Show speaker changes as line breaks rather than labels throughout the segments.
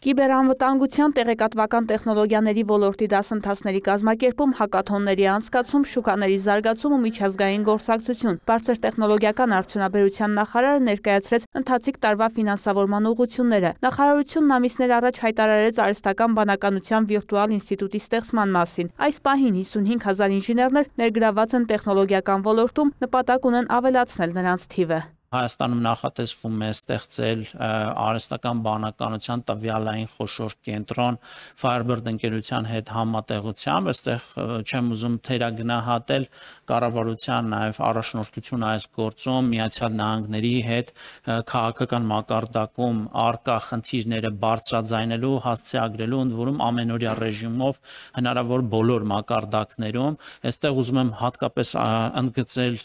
Կիբերանվտանգության տեղեկատվական տեխնոլոգիաների ոլորտի դասընթացների կազմակերպում, հակաթոնների անցկացում, շուկաների զարգացում ու միջազգային գործակցություն։ Բարձր տեխնոլոգիական արդյունաբերության նախարարը ներկայացրեց ընթացիկ տարվա ֆինանսավորման ուղղությունները։ Նախարարությունն ամիսներ առաջ հայտարարեց արհեստական բանականության վիրտուալ ինստիտուտի ստեղծման մասին։ Այս պահին 55,000 ինժեներներ ներգրաված են տեխնոլոգիական ոլորտում, նպատակ ունեն ավելացնել նրանց թիվը։
Հայաստանում նախատեսվում է ստեղծել արհեստական բանականության տվյալային խոշոր կենտրոն Firebird ընկերության հետ համատեղությամբ, այստեղ չեմ ուզում թերագնահատել կառավարության նաև առաջնորդությունը այս գործում Միացյալ Նահանգների հետ քաղաքական մակարդակում արկա խնդիրները բարձրաձայնելու, հասցեագրելու, ընդ որում ամենօրյա ռեժիմով հնարավոր բոլոր մակարդակներում, այստեղ ուզում եմ հատկապես ընդգծել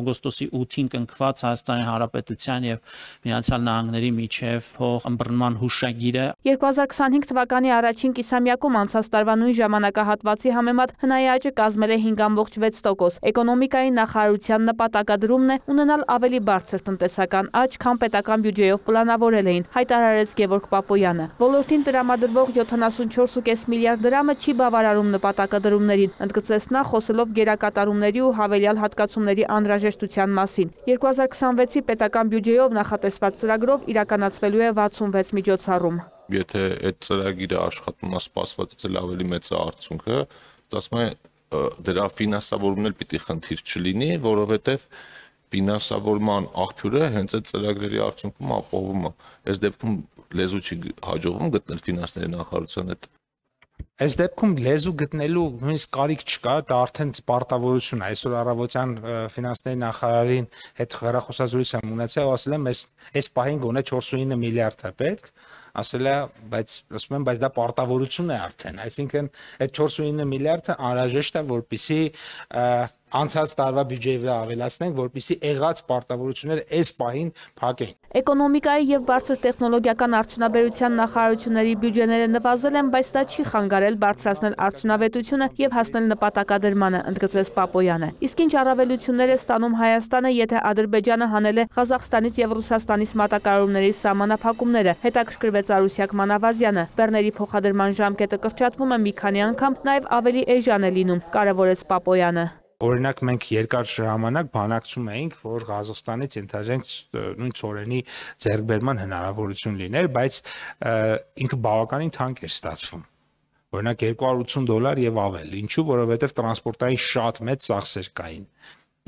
օգոստոսի 8-ին կնքված Հայաստանի Հանրապետության եւ Միացյալ Նահանգների միջև փոխըմբռնման հուշագիրը
2025 թվականի առաջին կիսամյակում անցած տարվա նույն ժամանակահատվածի համեմատ հնայի աճը կազմել է 5,6%։ Էկոնոմիկայի նախարարության նպատակադրումն է ունենալ ավելի բարձր տնտեսական աճ, քան պետական բյուջեով պլանավորել էին, հայտարարեց Գևորգ Պապոյանը։ Ոլորտին տրամադրվող 74.5 միլիարդ դրամը չի բավարարում նպատակադրումներին, ընդգծեց նա, խոսելով գերակատարումների ու հավելյալ հատկացումների անհրաժեշտության մասին։ 2026-ի պետական բյուջեով նախատեսված ծրագրով իրականացվելու է 66 միջոցառում։
Եթե այդ ծրագիրը աշխատում է սպասվածից էլ ավելի մեծ է արդյունքը, ասում եմ դրա ֆինանսավորումն էլ պիտի խնդիր չլինի, որովհետև ֆինանսավորման աղբյուրը հենց այդ ծրագրերի արդյունքում ապահովում է։ Այս դեպքում լեզու չի հաջողվում գտնել ֆինանսների նախարարության հետ։
Այս դեպքում լեզու գտնելու նույնիսկ կարիք չկա, դա արդեն պարտավորություն է։ Այսօր առավոտյան ֆինանսների նախարարին հետ հեռախոսազրույց եմ ունեցել, ասել եմ, այս պահին գոնե 49 միլիարդ է պետք, ասել է, բայց ասում եմ, բայց դա պարտավորություն է արդեն, այսինքն այդ 49 միլիարդը անհրաժեշտ է, որպեսզի անցած տարվա բյուջեի վրա ավելացնենք, որպեսզի եղած պարտավորությունները այս պահին փակեն։
Էկոնոմիկայի եւ բարձր տեխնոլոգիական արդյունաբերության նախարարությունների բյուջեները նվազել են, բայց դա չի խանգարել բարձրացնել արդյունավետությունը եւ հասնել նպատակադրմանը, ընդգծեց Պապոյանը։ Իսկ ինչ առավելություններ է ստանում Հայաստանը, եթե Ադրբեջանը հանել է Ղազախստանից եւ Ռուսաստանից մատակարարումների սահմանափակումները, հետաքրքրվեց Արուսյակ Մանավազյանը։ Բեռների փոխադրման ժամկետը կրճատվում է մի քանի անգամ, նաեւ ավելի էժան է լինում, կարևորեց Պապոյանը։
Օրինակ մենք երկար ժամանակ բանակցում էինք, որ Ղազախստանից ենթադրենք նույն ծորենի ձեռքբերման հնարավորություն լիներ, բայց ինքը բավականին թանկ էր ստացվում։ Օրինակ $280 եւ ավել։ Ինչու՞, որովհետեւ տրանսպորտային շատ մեծ ծախսեր կային։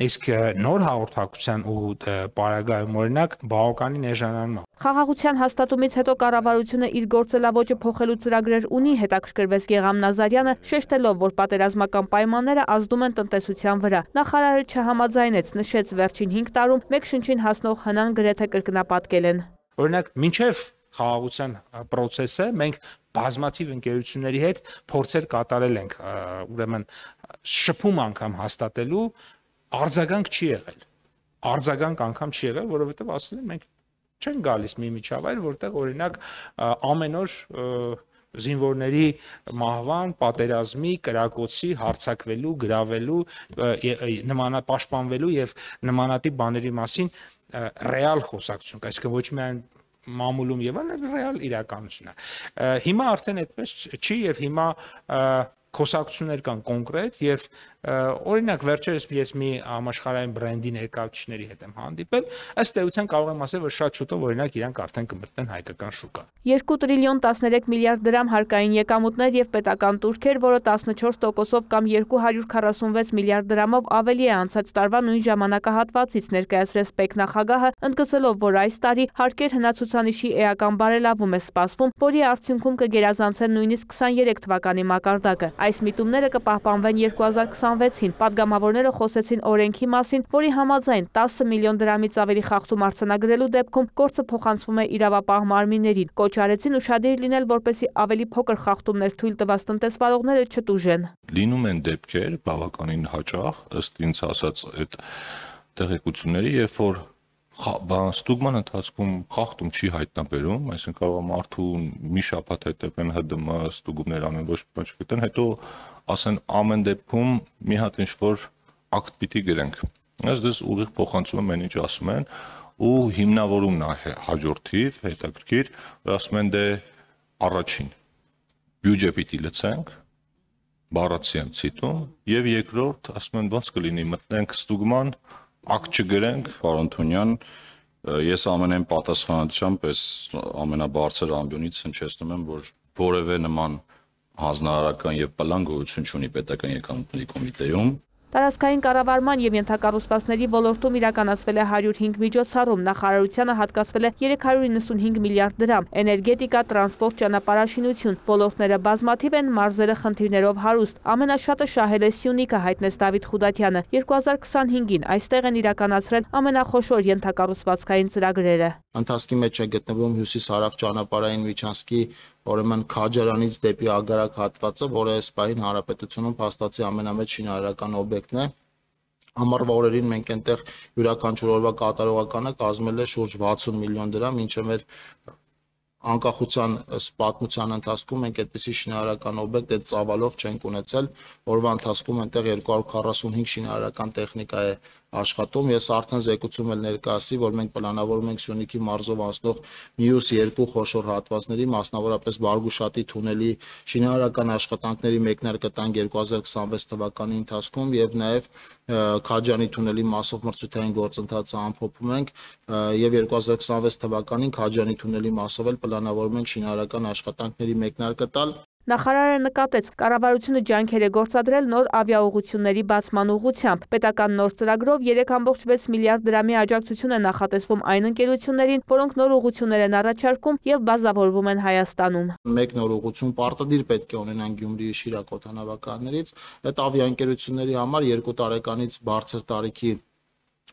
Իսկ նոր հաղորդակցության ու պարագայում օրինակ բավականին էժանանում է։
Խաղաղության հաստատումից հետո կառավարությունը իր գործելավոճը փոխելու ծրագրեր ունի, հետաքրքրվեց Գեգամ Նազարյանը, շեշտելով, որ պատերազմական պայմանները ազդում են տնտեսության վրա։ Նախարարը չհամաձայնեց, նշեց վերջին 5 տարում մեկ շնչին հասնող հնան գրեթե կրկնապատկել են։
Օրինակ, մինչև խաղաղության process-ը մենք բազմաթիվ ընկերությունների հետ փորձեր կատարել ենք, ուրեմն շփում անգամ հաստատելու արձագանք չի եղել։ Արձագանք անգամ չի եղել, որովհետև ասել են մենք չեն գալիս մի միջավայր, որտեղ օրինակ ամեն օր զինվորների մահվան, պատերազմի, կրակոցի, հարձակվելու, գրավելու, պաշտպանվելու եւ նմանատիպ բաների մասին ռեալ խոսակցություն, այսինքն ոչ միայն մամուլում եւ այլն, ռեալ իրականություն է։ Հիմա արդեն այդպես չի եւ հիմա խոսակցություններ կան կոնկրետ եւ օրինակ վերջերս ես մի համաշխարհային բրենդի ներկայացուցիչների հետ եմ հանդիպել, ըստ էության կարող եմ ասել, որ շատ շուտով օրինակ իրանք արդեն կմտնեն հայկական շուկա։
2 տրիլիոն 13 միլիարդ դրամ հարկային եկամուտներ եւ պետական տուրքեր, որը 14%-ով կամ 246 միլիարդ դրամով ավելի է անցած տարվա նույն ժամանակահատվածից, ներկայացրեց ՊԵԿ նախագահը, ընդգծելով, որ այս տարի հարկեր հնացուցանիշի էական բարելավում է սպասվում, որի արդյունքում կգերազանցեն նույնիսկ 23 թվականի մակարդակը։ Այս միտումները կպահպանվեն 2026-ին։ Պատգամավորները խոսեցին օրենքի մասին, որի համաձայն 10 միլիոն դրամից ավելի խախտում արձանագրելու դեպքում գործը փոխանցվում է իրավապահ մարմիններին։ Կոչ արեցին ուշադիր լինել, որպեսզի ավելի փոքր խախտումներ թույլ տված տնտեսվարողները չտուժեն։
Լինում են դեպքեր բավականին հաճախ, ըստ ինձ ասած այդ տեղեկությունների, երբ որ ստուգման ընթացքում խախտում չի հայտնաբերում, այսինքն կարող է մարդու մի շաբաթ հետևեն ՀԴՄ ստուգումներ անեն, ոչ մի բան չգտեն, հետո ասեն ամեն դեպքում մի հատ ինչ-որ ակտ պիտի գրենք։ Այս ուղիղ փոխանցում են ինչ ասում են ու հիմնավորումն է հաջորդիվ հետաքրքիր, որ ասում են դե առաջին բյուջե պիտի լցենք, բառացի եմ ցիտում, եւ երկրորդ ասում են ոնց կլինի մտնենք ստուգման, ակտ չգրենք,
պարոն Թունյան, ես ամենայն պատասխանատվությամբ այս ամենաբարձր ամբիոնից հնչեցնում եմ, որ որևէ նման հանձնարարական եւ պլան գոյություն չունի պետական եկամուտների կոմիտեում։
Տարածքային կառավարման եւ ենթակառուցվածքների ոլորտում իրականացվել է 105 միջոցառում, նախարարությանը հատկացվել է 395 միլիարդ դրամ, էներգետիկա, տրանսպորտ, ճանապարհաշինություն, ոլորտները բազմաթիվ են, մարզերը խնդիրներով հարուստ, ամենաշատը շահել է Սյունիքը, հայտնեց Դավիթ Խուդատյանը, 2025-ին այստեղ են իրականացրել ամենախոշոր ենթակառուցվածքային ծրագրերը։
Ընթացքի մեջ է գտնվում հյուսիս-հարավ ճանապարհային միջանցքի ուրեմն Քաջարանից դեպի Ագարակ հատվածը, որը այս պահին հանրապետությունում փաստացի ամենամեծ շինարարական օբյեկտն է։ Ամառվա օրերին մենք այնտեղ յուրաքանչյուր օրվա կատարողականը կազմել է շուրջ 60 միլիոն դրամ, ինչը մեր անկախության պատմության ընթացքում մենք այդպիսի շինարարական օբյեկտ այդ ծավալով չենք ունեցել, օրվա ընթացքում այնտեղ 245 շինարարական տեխնիկա է աշխատում։ Ես արդեն զեկուցում եմ ներկայացի, որ մենք պլանավորում ենք Սյունիքի մարզով անցնող մյուս երկու խոշոր հատվածների, մասնավորապես Բարգուշատի թունելի շինարարական աշխատանքների մեկնարկը տանք 2026 թվականի ընթացքում եւ նաեւ Քաջանի թունելի մասով մրցութային գործընթացը ամփոփում ենք եւ 2026 թվականին Քաջանի թունելի մասով էլ պլանավորում ենք շինարարական աշխատանքների մեկնարկը տալ։
Նախարարը նկատեց, կառավարությունը ջանքեր է գործադրել նոր ավիաուղղությունների բացման ուղղությամբ։ Պետական նոր ծրագրով 3.6 միլիարդ դրամի աջակցություն է նախատեսվում այն ընկերություններին, որոնք նոր ուղղություններ են առաջարկում եւ բազավորվում են Հայաստանում։
Մեկ նոր ուղղություն պարտադիր պետք է ունենան Գյումրիի Շիրակ օդանավակայաններից։ Այդ ավիաընկերությունների համար 2 տարեկանից բարձր տարիքի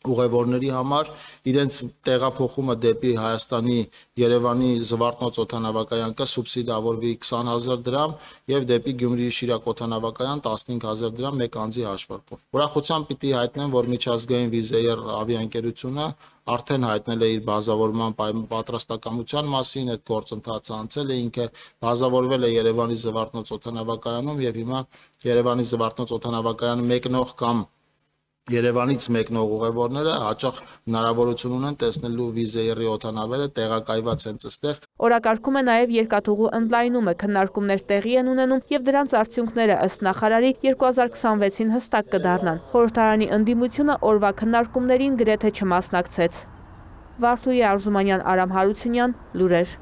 ուղևորների համար իրենց տեղափոխումը դեպի Հայաստանի Երևանի Զվարթնոց օդանավակայան կսուբսիդավորվի 20,000 դրամ եւ դեպի Գյումրիի Շիրակ օդանավակայան 15,000 դրամ մեկ անձի հաշվարկով։ Ուրախությամբ պիտի հայտնեմ, որ միջազգային Վիզեյեր ավիաընկերությունը արդեն հայտնել է իր բազավորման պատրաստակամության մասին, այդ գործընթացը անցել է, ինքը բազավորվել է Երևանի Զվարթնոց օդանավակայանում եւ հիմա Երևանի Զվարթնոց օդանավակայանը մեկնող կամ Երևանից մեկնող ուղևորները հաճախ հնարավորություն ունեն տեսնելու Վիզեյերի օդանավերը տեղակայված հենց այստեղ։
Օրակարգում է նաև երկաթուղու ընդլայնումը, քննարկումներ տեղի են ունենում եւ դրանց արդյունքները ըստ նախարարի 2026-ին հստակ կդառնան։ Խորհրդարանի ընդդիմությունը օրվա քննարկումներին գրեթե չմասնակցեց։ Վարդուհի Արզումանյան, Արամ Հարությունյան, լուրեր։